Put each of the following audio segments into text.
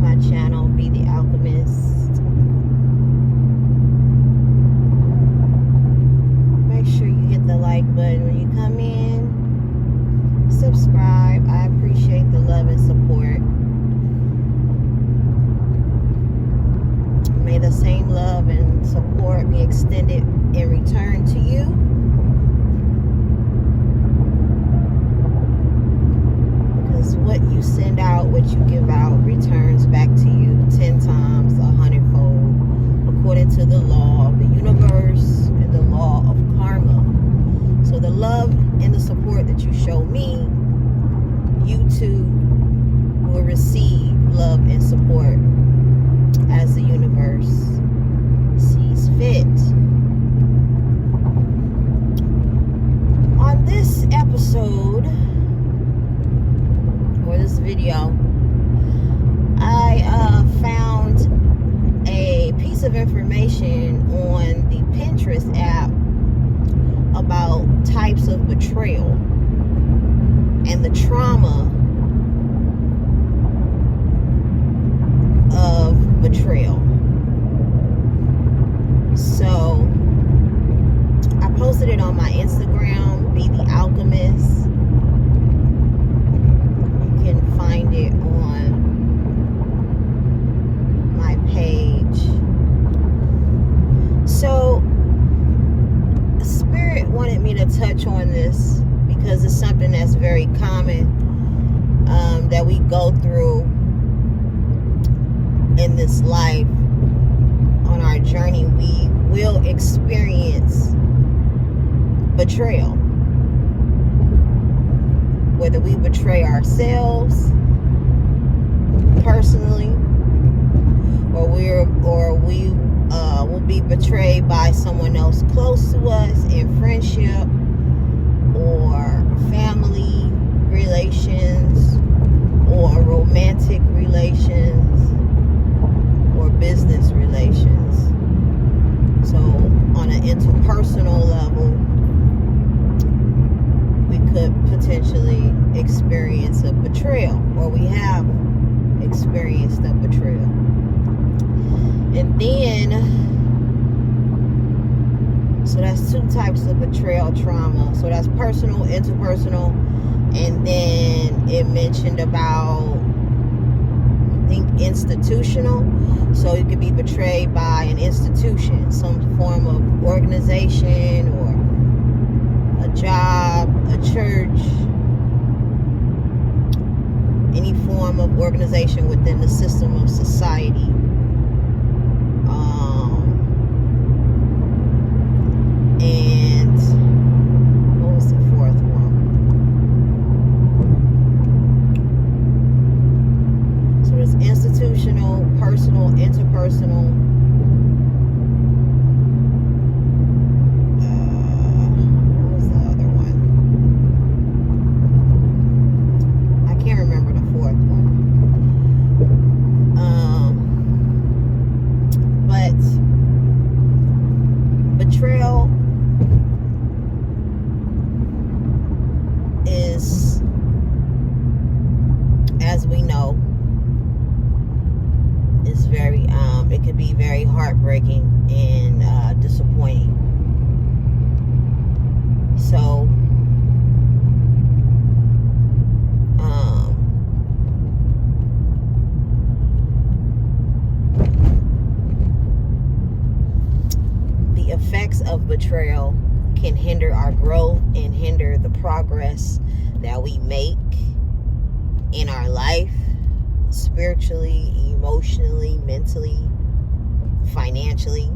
my channel, Be the Alchemist. Make sure you hit the like button when you come in. Subscribe. I appreciate the love and support. May the same love and support be extended in return to you. Because what you send out, what you give out, returns back to you 10 times, 100-fold, according to the law of the universe and the law of karma. So the love and the support that you show me, you too will receive love and support as the universe sees fit. On this episode, or this video, I found a piece of information on the Pinterest app about types of betrayal and the trauma of betrayal. So I posted it on my Instagram, Be the Alchemist. You can find it on my page. So Spirit wanted me to touch on this because it's something that's very common that we go through in this life. On our journey, we will experience betrayal, whether we betray ourselves personally, or we will be betrayed by someone else close to us in friendship or family relations or romantic relations or business relations. So on an interpersonal level, we could potentially experience a betrayal, or we have experienced a betrayal. And then, so that's two types of betrayal trauma. So that's personal, interpersonal, and then it mentioned about, I think, institutional. So you could be betrayed by an institution, some form of organization or a job, a church, any form of organization within the system of society. And what was the fourth one? So there's institutional, personal, interpersonal. What was the other one? I can't remember the fourth one. But betrayal is, as we know, is very it could be very heartbreaking and disappointing. So the effects of betrayal can hinder our growth and hinder the progress that we make in our life, spiritually, emotionally, mentally, financially,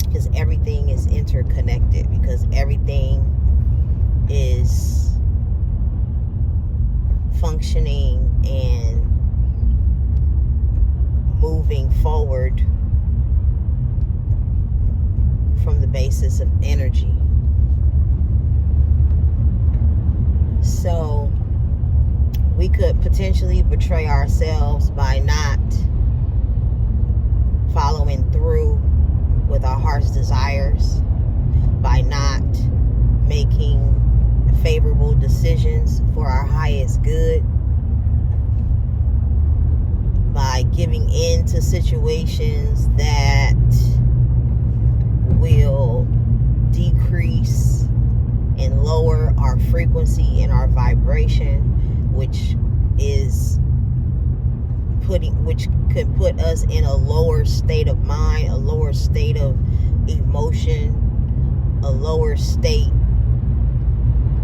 because everything is interconnected, because everything is functioning and moving forward from the basis of energy. So we could potentially betray ourselves by not following through with our heart's desires, by not making favorable decisions for our highest good, by giving in to situations that will decrease and lower our frequency and our vibration, which could put us in a lower state of mind, a lower state of emotion, a lower state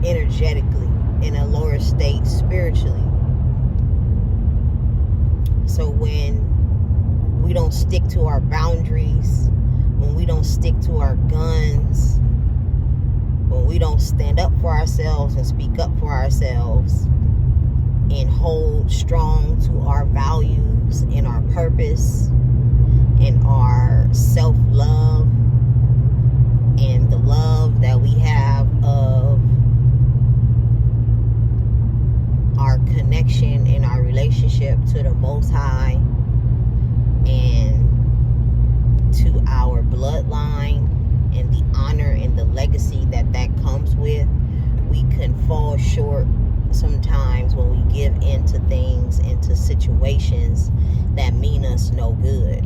energetically, and a lower state spiritually. So when we don't stick to our boundaries, when we don't stick to our guns, when we don't stand up for ourselves and speak up for ourselves and hold strong to our values and our purpose and our self-love and the love that we have of our connection and our relationship to the Most High and to our bloodline and the honor and the legacy that comes with, we can fall short sometimes when we give into things, into situations that mean us no good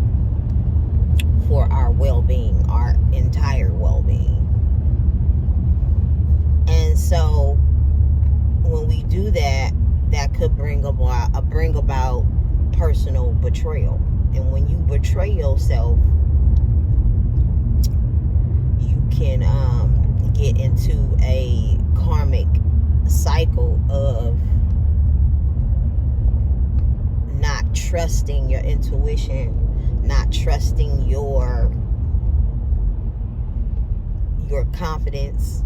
for our well-being, our entire well-being. And so when we do that, that could bring about personal betrayal. And when you betray yourself, you can get into a karmic cycle of not trusting your intuition, not trusting your confidence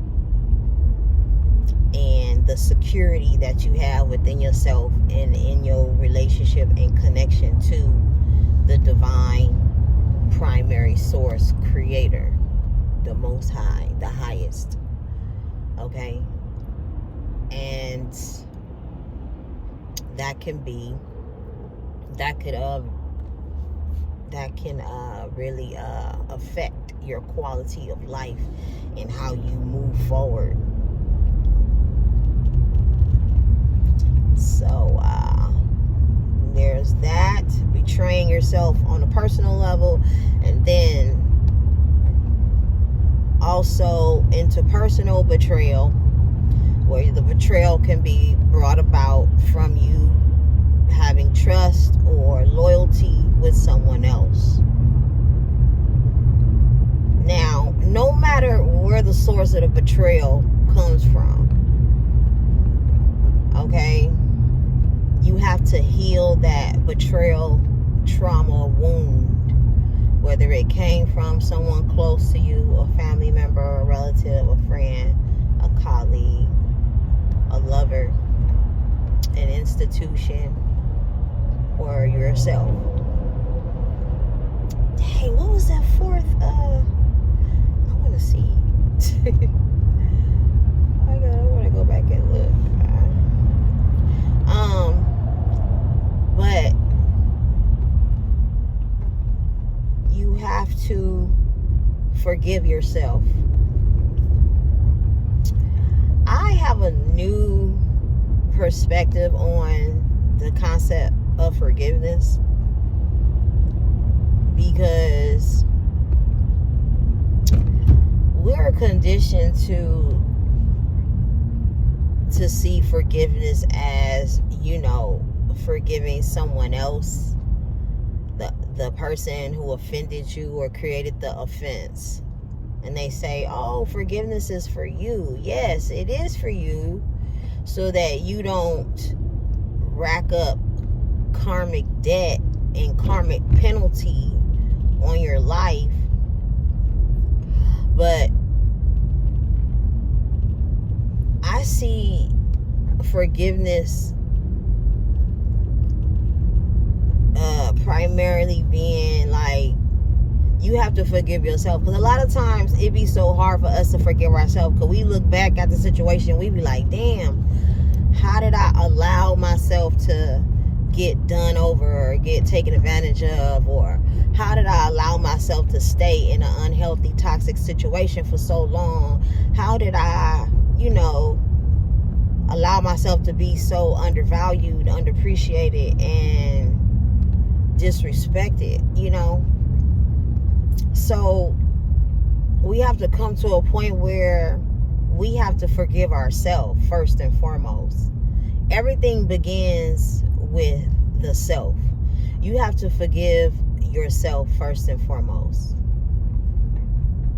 and the security that you have within yourself and in your relationship and connection to the divine primary source creator, the Most High, the highest. Okay? And that can really affect your quality of life and how you move forward. So there's that, betraying yourself on a personal level, and then also interpersonal betrayal, where the betrayal can be brought about from you having trust or loyalty with someone else. Now, no matter where the source of the betrayal comes from, okay, you have to heal that betrayal trauma wound, whether it came from someone close to you, a family member, a relative, a friend, a colleague, a lover, an institution, or yourself. Dang, what was that fourth? I want to see. I want to go back and look. But you have to forgive yourself. I have a new perspective on the concept of forgiveness, because we're conditioned to see forgiveness as, forgiving someone else, the person who offended you or created the offense. And they say, oh, forgiveness is for you. Yes, it is for you, so that you don't rack up karmic debt and karmic penalty on your life. But I see forgiveness primarily being like, you have to forgive yourself. Because a lot of times it be so hard for us to forgive ourselves, because we look back at the situation, we be like, damn, how did I allow myself to get done over or get taken advantage of? Or how did I allow myself to stay in an unhealthy, toxic situation for so long? How did I, allow myself to be so undervalued, underappreciated, and disrespected, So we have to come to a point where we have to forgive ourselves first and foremost. Everything begins with the self. You have to forgive yourself first and foremost.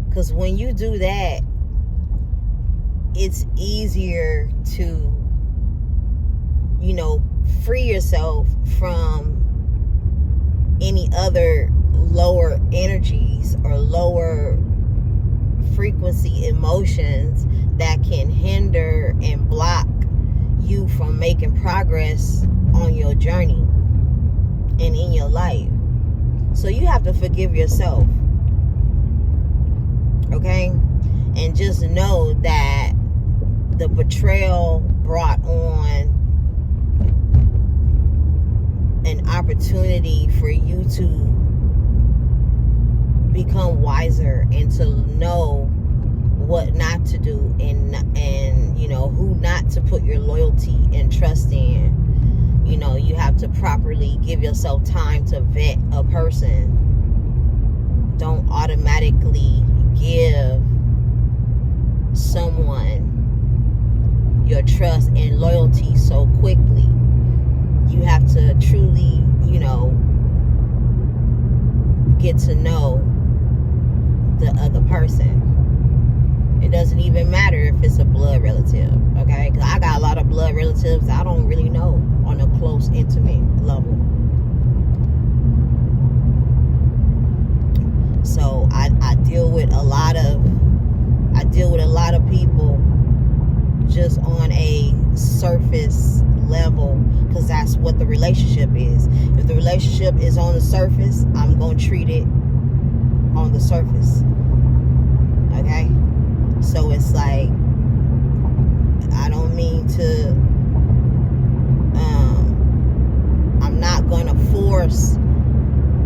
Because when you do that, it's easier to, free yourself from any other lower energies or lower frequency emotions that can hinder and block you from making progress on your journey and in your life. So you have to forgive yourself, okay? And just know that the betrayal brought on an opportunity for you to become wiser and to know what not to do and who not to put your loyalty and trust in. You have to properly give yourself time to vet a person. Don't automatically give someone your trust and loyalty so quickly. You have to truly, get to know the other person. It doesn't even matter if it's a blood relative, okay? Because I got a lot of blood relatives I don't really know on a close, intimate level. So I deal with a lot of people just on a surface level, because that's what the relationship is. If the relationship is on the surface, I'm going to treat it on the surface. Okay? So it's like, I don't mean to, I'm not going to force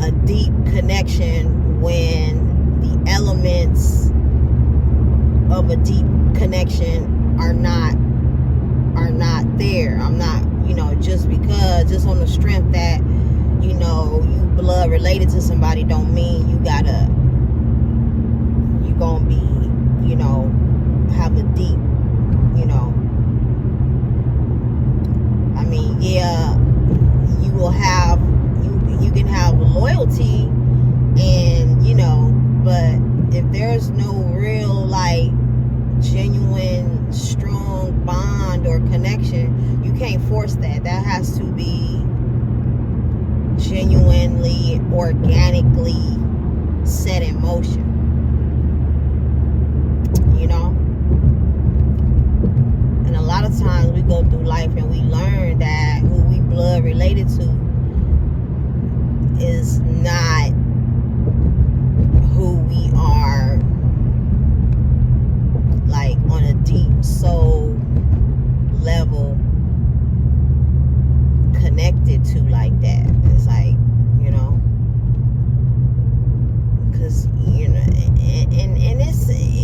a deep connection when the elements of a deep connection are not there. I'm not, just on the strength that, you blood related to somebody don't mean you gonna be, have a deep, yeah, you will have, you can have loyalty and, but if there's no real, genuine, strong bond or connection, you can't force that. That has to be genuinely, organically set in motion. And a lot of times we go through life and we learn that who we blood related to is not who we are, on a deep soul level connected to like that. It's because and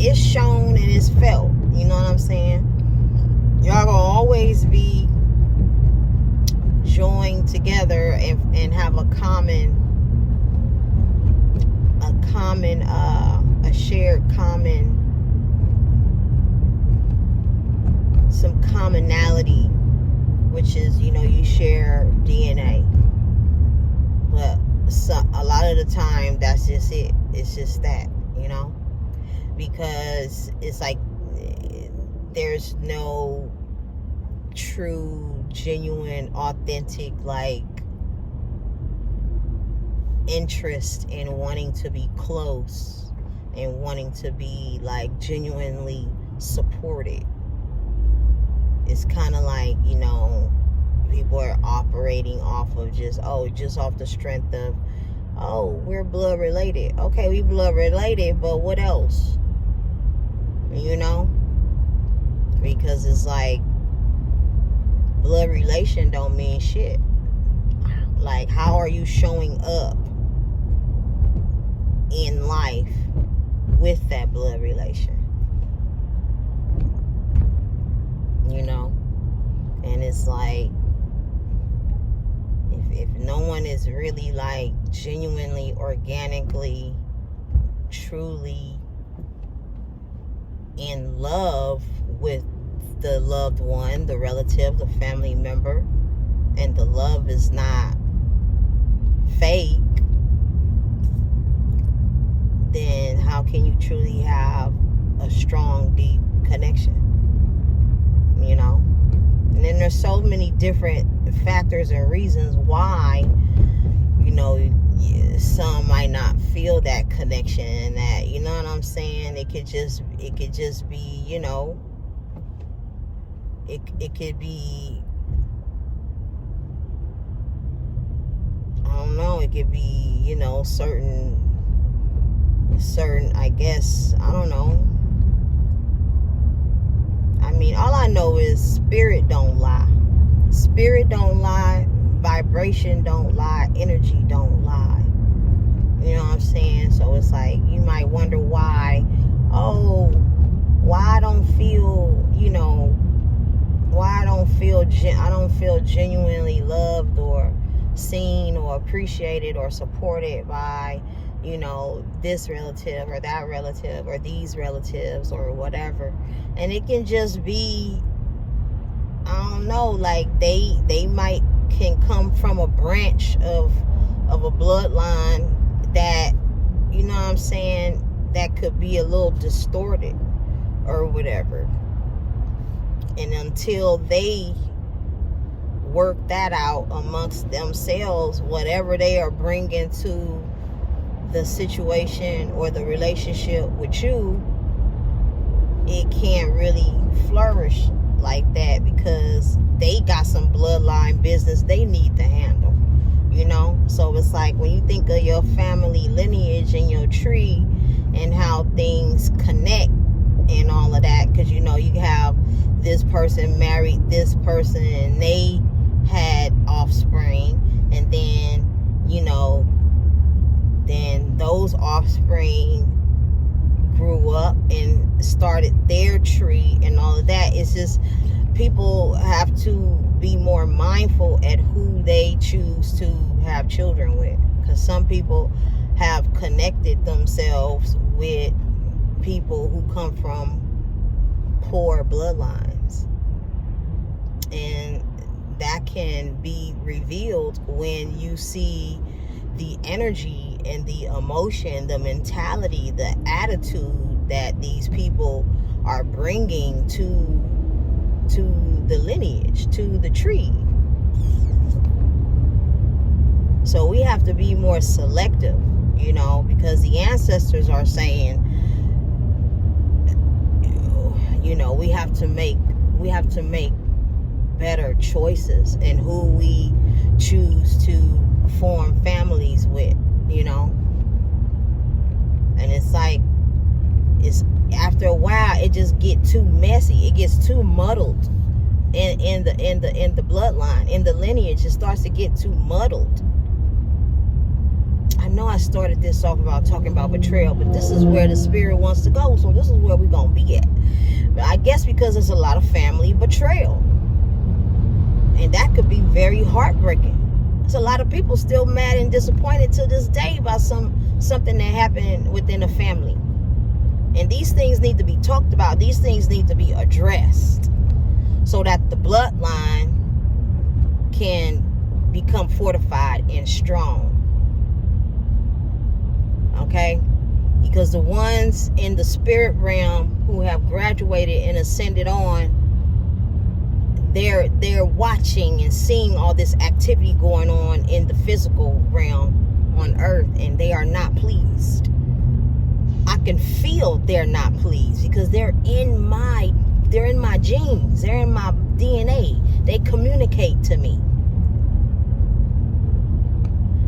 it's shown and it's felt. You know what I'm saying? Y'all gonna always be joined together and have a shared common, some commonality, which is, you share DNA. But a lot of the time, that's just it. It's just that, because it's like there's no true, genuine, authentic, interest in wanting to be close and wanting to be, genuinely supported. It's kind of like, people are operating off of just off the strength of, we're blood related. Okay, we blood related, but what else? Because it's like, blood relation don't mean shit. How are you showing up in life with that blood relation? And it's like, if if no one is really like genuinely, organically, truly in love with the loved one, the relative, the family member, and the love is not fake, then how can you truly have a strong, deep connection? You know? And then there's so many different factors and reasons why, you know, some might not feel that connection, and that, you know what I'm saying? It could just be, you know, it could be, I don't know, it could be, you know, certain, I guess, I don't know. I mean, all I know is spirit don't lie. Spirit don't lie. Vibration don't lie. Energy don't lie. You know what I'm saying? So it's like, you might wonder why, why I don't feel, you know, why I don't feel genuinely loved or seen or appreciated or supported by, you know, this relative or that relative or these relatives or whatever. And it can just be, I don't know, like they can come from a branch of a bloodline that, you know what I'm saying, that could be a little distorted or whatever. And until they work that out amongst themselves, whatever they are bringing to the situation or the relationship with you, it can't really flourish like that, because they got some bloodline business they need to handle, you know? So it's like, when you think of your family lineage and your tree and how things connect and all of that, because, you know, you have this person married this person and they had offspring, and then, you know, then those offspring grew up and started their tree and all of that. It's just, people have to be more mindful at who they choose to have children with, because some people have connected themselves with people who come from poor bloodlines, and that can be revealed when you see the energy and the emotion, the mentality, the attitude that these people are bringing to the lineage, to the tree. So we have to be more selective, you know, because the ancestors are saying, you know, we have to make better choices in who we choose to form families with, you know. And it's like, it's, after a while, it just gets too messy. It gets too muddled in the bloodline, in the lineage. It starts to get too muddled. I know I started this off about talking about betrayal, but this is where the spirit wants to go, so this is where we're gonna be at. But I guess because there's a lot of family betrayal, and that could be very heartbreaking. There's a lot of people still mad and disappointed to this day about something that happened within a family. And these things need to be talked about. These things need to be addressed, so that the bloodline can become fortified and strong. Okay? Because the ones in the spirit realm who have graduated and ascended on, they're watching and seeing all this activity going on in the physical realm on earth, and they are not pleased. I can feel they're not pleased, because they're in my genes, they're in my DNA. They communicate to me.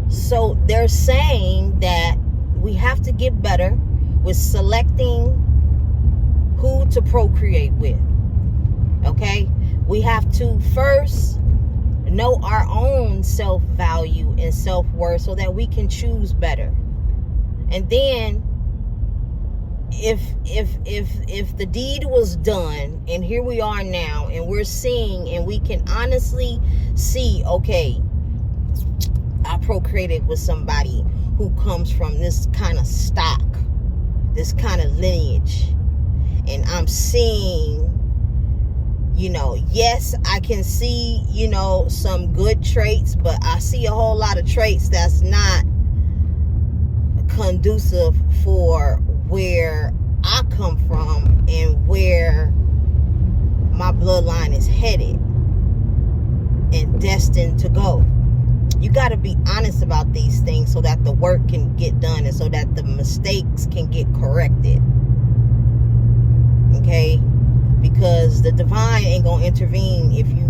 So they're saying that we have to get better with selecting who to procreate with. Okay? We have to first know our own self-value and self-worth, so that we can choose better. And then if the deed was done, and here we are now, and we're seeing, and we can honestly see, okay, consecrated with somebody who comes from this kind of stock, this kind of lineage. And I'm seeing, yes, I can see, some good traits, but I see a whole lot of traits that's not conducive for where I come from and where my bloodline is headed and destined to go. You got to be honest about these things so that the work can get done and so that the mistakes can get corrected. Okay? Because the divine ain't going to intervene if you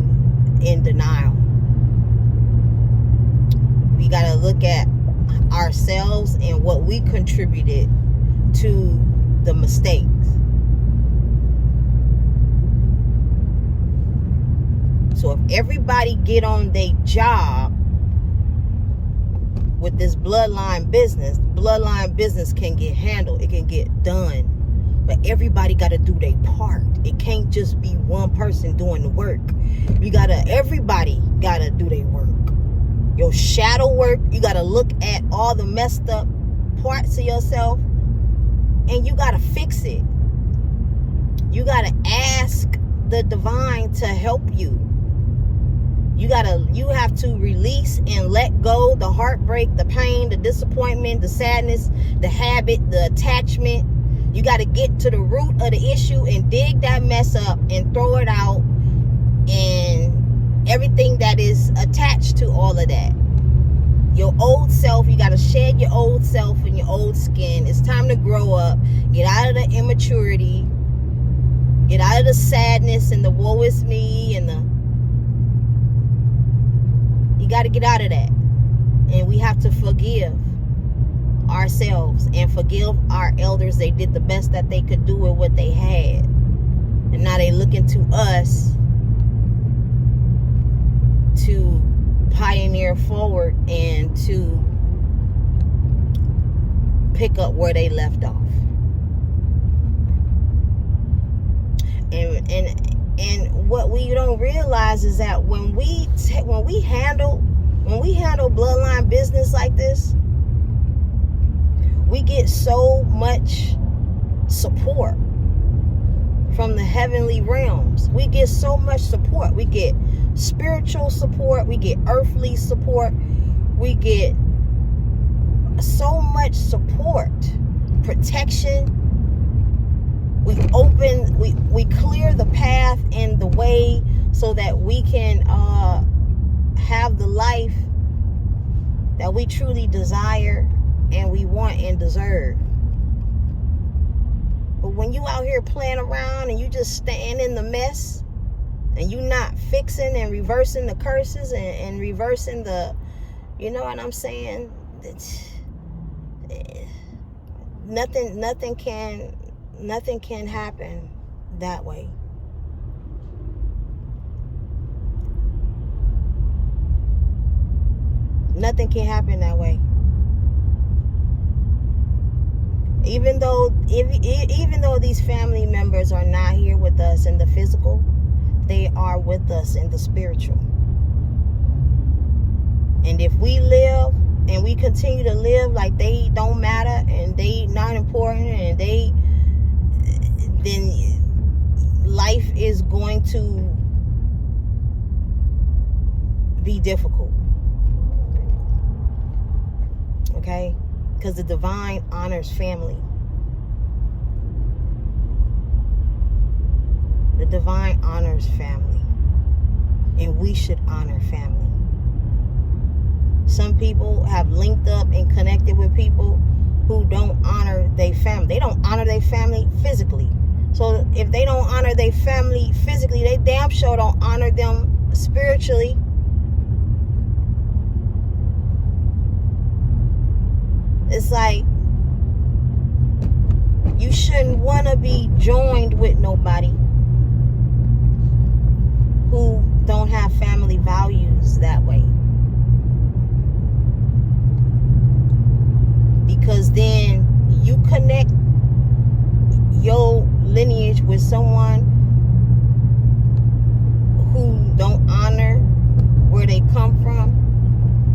in denial. We got to look at ourselves and what we contributed to the mistakes. So if everybody get on their job with this bloodline business can get handled. It can get done. But everybody got to do their part. It can't just be one person doing the work. Everybody got to do their work. Your shadow work, you got to look at all the messed up parts of yourself and you got to fix it. You got to ask the divine to help you. You have to release and let go the heartbreak, the pain, the disappointment, the sadness, the habit, the attachment. You got to get to the root of the issue and dig that mess up and throw it out, and everything that is attached to all of that. Your old self, you got to shed your old self and your old skin. It's time to grow up. Get out of the immaturity. Get out of the sadness and the woe is me and you got to get out of that. And we have to forgive ourselves and forgive our elders. They did the best that they could do with what they had. And now they looking to us to pioneer forward and to pick up where they left off. And what we don't realize is that when we handle bloodline business like this, we get so much support from the heavenly realms. We get so much support. We get spiritual support. We get earthly support. We get so much support, protection. We clear the path and the way so that we can have the life that we truly desire and we want and deserve. But when you out here playing around and you just staying in the mess and you not fixing and reversing the curses and reversing the, you know what I'm saying? Nothing can happen that way. Nothing can happen that way. Even though these family members are not here with us in the physical, they are with us in the spiritual. And if we live and we continue to live like they don't matter and they not important and then life is going to be difficult. Okay? Because the divine honors family. The divine honors family. And we should honor family. Some people have linked up and connected with people who don't honor their family. They don't honor their family physically. So if they don't honor their family physically, they damn sure don't honor them spiritually. It's like you shouldn't want to be joined with nobody who don't have family values that way. Because then you connect your lineage with someone who don't honor where they come from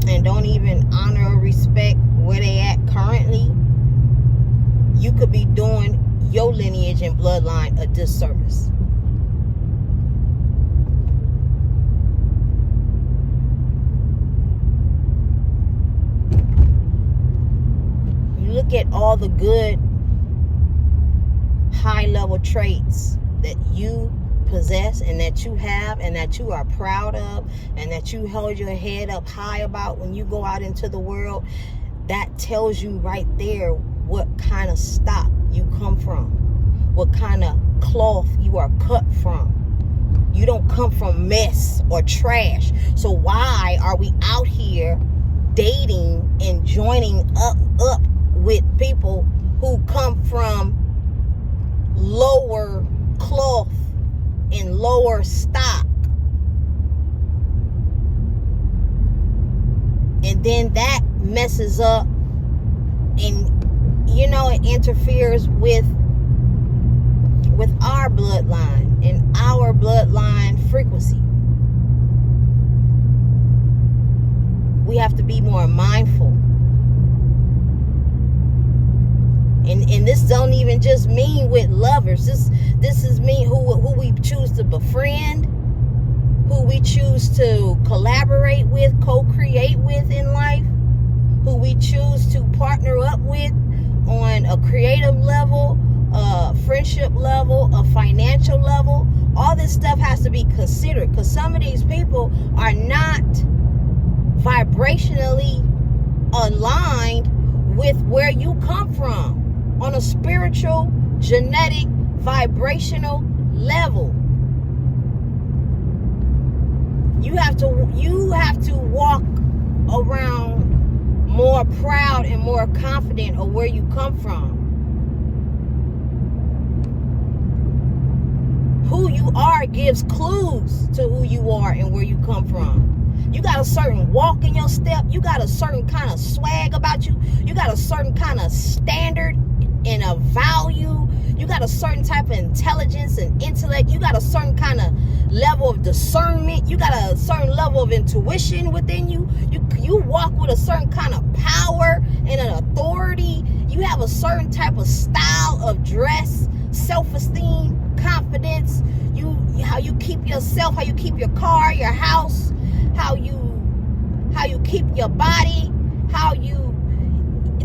and and don't even honor or respect where they at currently, you could be doing your lineage and bloodline a disservice. You look at all the good high-level traits that you possess and that you have and that you are proud of and that you hold your head up high about when you go out into the world. That tells you right there what kind of stock you come from, what kind of cloth you are cut from. You don't come from mess or trash. So why are we out here dating and joining up with people who come from lower cloth and lower stock? And then that messes up, and it interferes with our bloodline and our bloodline frequency. We have to be more mindful. And this don't even just mean with lovers. This is mean who we choose to befriend, who we choose to collaborate with, co-create with in life, who we choose to partner up with on a creative level, a friendship level, a financial level. All this stuff has to be considered, because some of these people are not vibrationally aligned with where you come from on a spiritual, genetic, vibrational level. You have to walk around more proud and more confident of where you come from. Who you are gives clues to who you are and where you come from. You got a certain walk in your step. You got a certain kind of swag about you. You got a certain kind of standard and a value. You got a certain type of intelligence and intellect. You got a certain kind of level of discernment. You got a certain level of intuition within you. You walk with a certain kind of power and an authority. You have a certain type of style of dress, self-esteem, confidence. How you keep yourself, how you keep your car, your house, how you keep your body,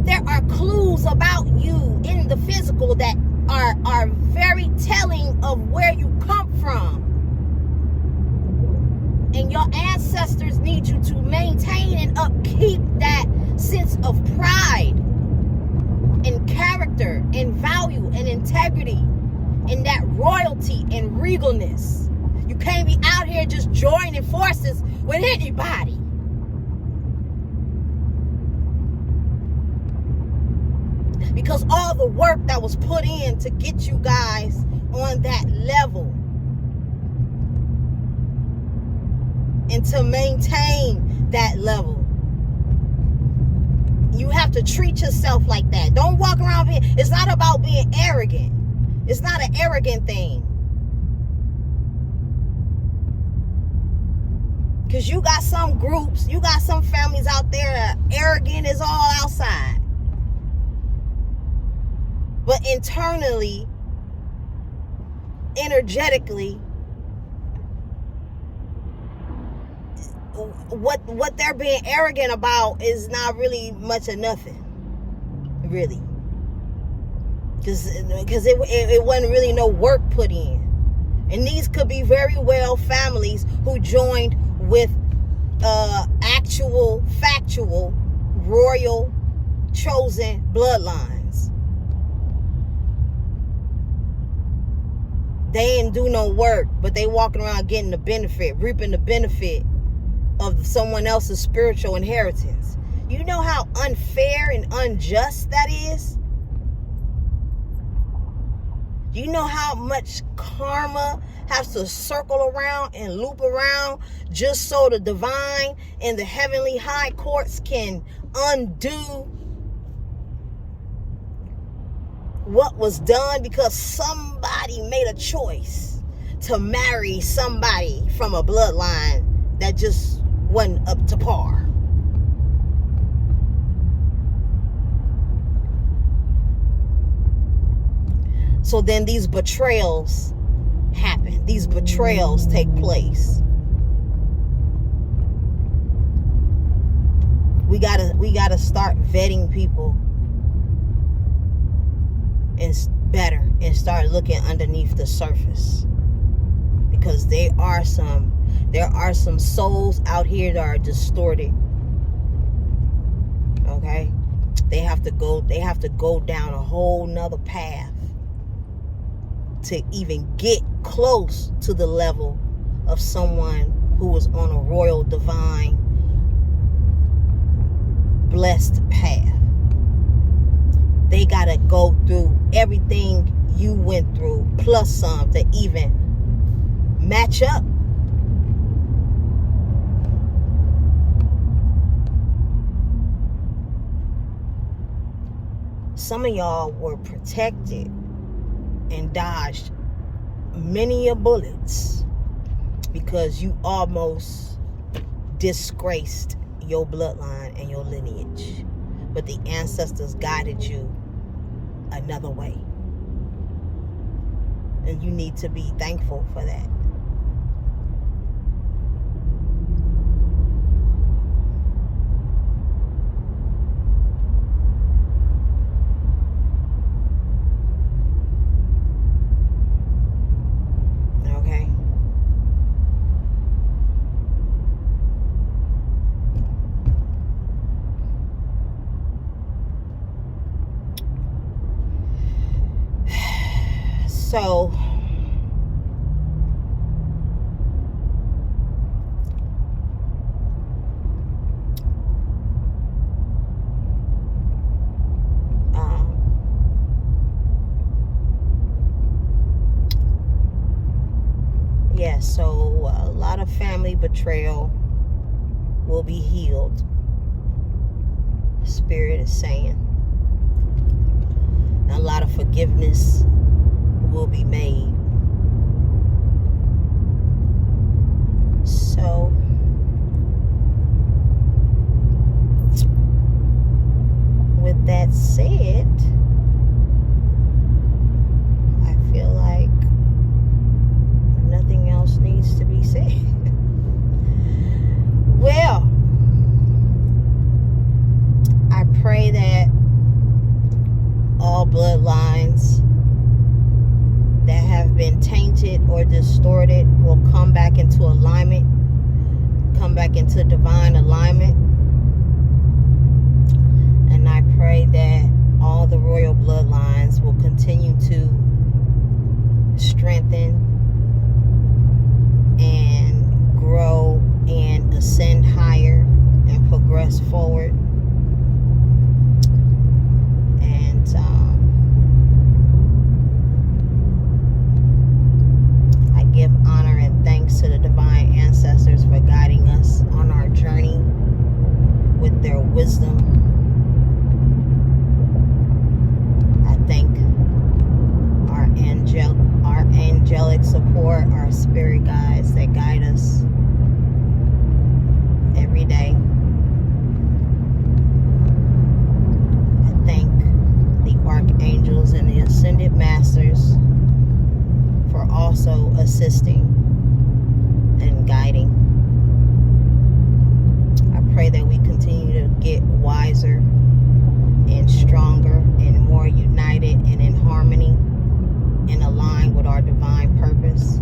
there are clues about you in the physical that are very telling of where you come from. And your ancestors need you to maintain and upkeep that sense of pride and character and value and integrity and that royalty and regalness. You can't be out here just joining forces with anybody. Because all the work that was put in to get you guys on that level and to maintain that level, you have to treat yourself like that. Don't walk around being, it's not about being arrogant. It's not an arrogant thing. Because you got some groups, you got some families out there that arrogant is all outside. But internally, energetically, what they're being arrogant about is not really much of nothing. Really. Because it wasn't really no work put in. And these could be very well families who joined with actual, factual, royal, chosen bloodlines. They didn't do no work, but they walking around getting the benefit, reaping the benefit of someone else's spiritual inheritance. You know how unfair and unjust that is? You know how much karma has to circle around and loop around just so the divine and the heavenly high courts can undo what was done because somebody made a choice to marry somebody from a bloodline that just wasn't up to par. So then these betrayals happen. These betrayals take place. We gotta start vetting people and better and start looking underneath the surface, because there are some souls out here that are distorted. Okay, they have to go down a whole nother path to even get close to the level of someone who was on a royal, divine, blessed path. They gotta go through everything you went through plus some to even match up. Some of y'all were protected and dodged many a bullets because you almost disgraced your bloodline and your lineage, but the ancestors guided you another way, and you need to be thankful for that. Okay. So yeah, so a lot of family betrayal will be healed, Spirit is saying. A lot of forgiveness will be made. So with that said, I feel like nothing else needs to be said. Well, I pray that all bloodlines that have been tainted or distorted will come back into alignment, come back into divine alignment. And I pray that all the royal bloodlines will continue to strengthen and grow and ascend higher and progress forward. And I give honor and thanks to the divine ancestors for guiding us on our journey with their wisdom. I thank our angelic support, our spirit guides that guide us every day. I thank the archangels and the ascended masters for also assisting and guiding. I pray that we continue to get wiser and stronger and more united and in harmony and aligned with our divine purpose.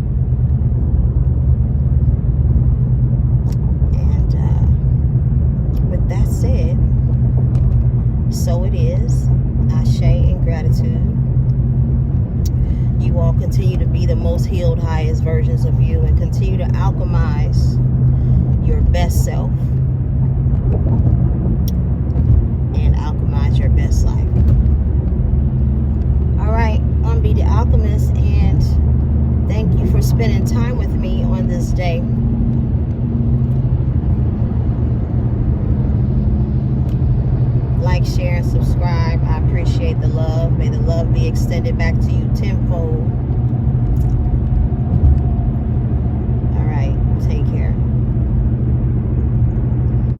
And with that said, so it is. Ashe and gratitude. You all continue to be the most healed, highest versions of you, and continue to alchemize your best self and alchemize your best life. All right, I'm Be the Alchemist, and thank you for spending time with me on this day. Like, share, and subscribe. I appreciate the love. May the love be extended back to you tenfold.